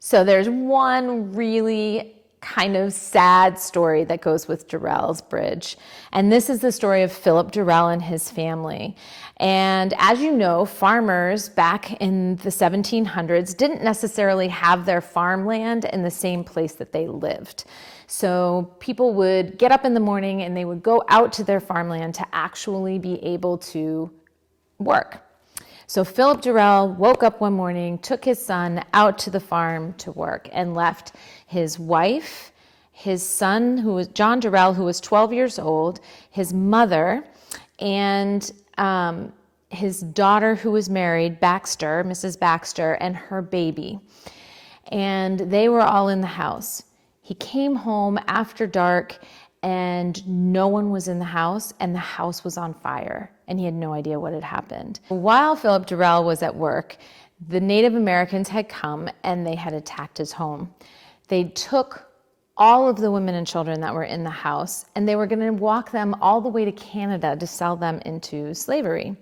So there's one really kind of sad story that goes with Durrell's bridge. And this is the story of Philip Durrell and his family. And as you know, farmers back in the 1700s didn't necessarily have their farmland in the same place that they lived. So people would get up in the morning and they would go out to their farmland to actually be able to work. So Philip Durrell woke up one morning, took his son out to the farm to work, and left his wife, his son, who was John Durrell, who was 12 years old, his mother, and his daughter, who was married, Baxter, Mrs. Baxter, and her baby. And they were all in the house. He came home after dark, and no one was in the house, and the house was on fire, and he had no idea what had happened. While Philip Durrell was at work, the Native Americans had come and they had attacked his home. They took all of the women and children that were in the house, and they were going to walk them all the way to Canada to sell them into slavery.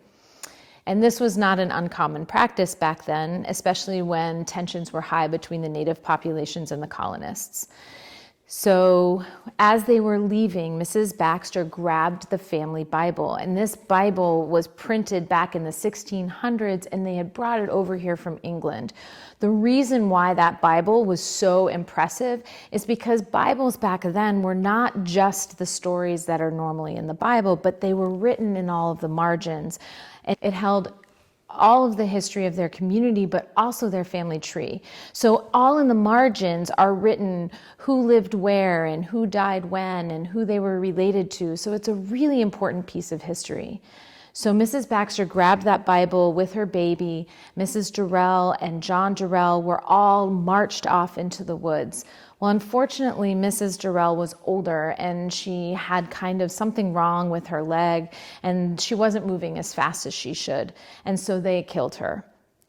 And this was not an uncommon practice back then, especially when tensions were high between the native populations and the colonists. So as they were leaving, Mrs. Baxter grabbed the family Bible, and this Bible was printed back in the 1600s, and they had brought it over here from England. The reason why that Bible was so impressive is because Bibles back then were not just the stories that are normally in the Bible, but they were written in all of the margins. It held all of the history of their community, but also their family tree. So all in the margins are written who lived where and who died when and who they were related to. So it's a really important piece of history. So Mrs. Baxter grabbed that Bible with her baby. Mrs. Durrell and John Durrell were all marched off into the woods. Well, unfortunately, Mrs. Durrell was older and she had kind of something wrong with her leg and she wasn't moving as fast as she should. And so they killed her.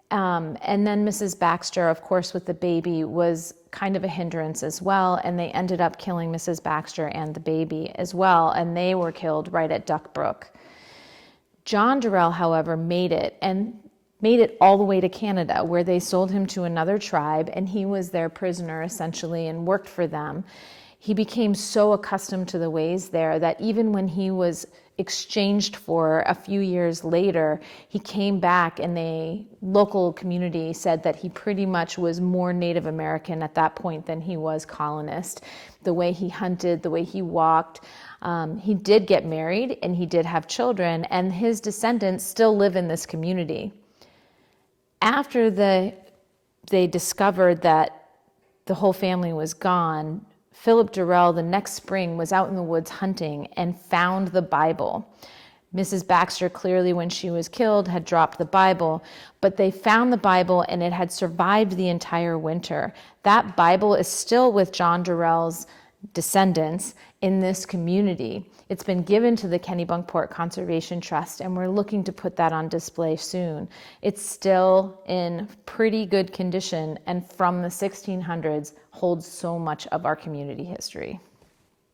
And then Mrs. Baxter, of course, with the baby was kind of a hindrance as well. And they ended up killing Mrs. Baxter and the baby as well. And they were killed right at Duck Brook. John Durrell, however, made it all the way to Canada, where they sold him to another tribe, and he was their prisoner essentially and worked for them. He became so accustomed to the ways there that even when he was exchanged for a few years later, he came back and the local community said that he pretty much was more Native American at that point than he was colonist. The way he hunted, the way he walked. He did get married and he did have children, and his descendants still live in this community. After they discovered that the whole family was gone, Philip Durrell the next spring was out in the woods hunting and found the Bible. Mrs. Baxter clearly, when she was killed, had dropped the Bible, but they found the Bible and it had survived the entire winter. That Bible is still with John Durrell's descendants in this community. It's been given to the Kennebunkport Conservation Trust, and we're looking to put that on display soon. It's still in pretty good condition, and from the 1600s holds so much of our community history.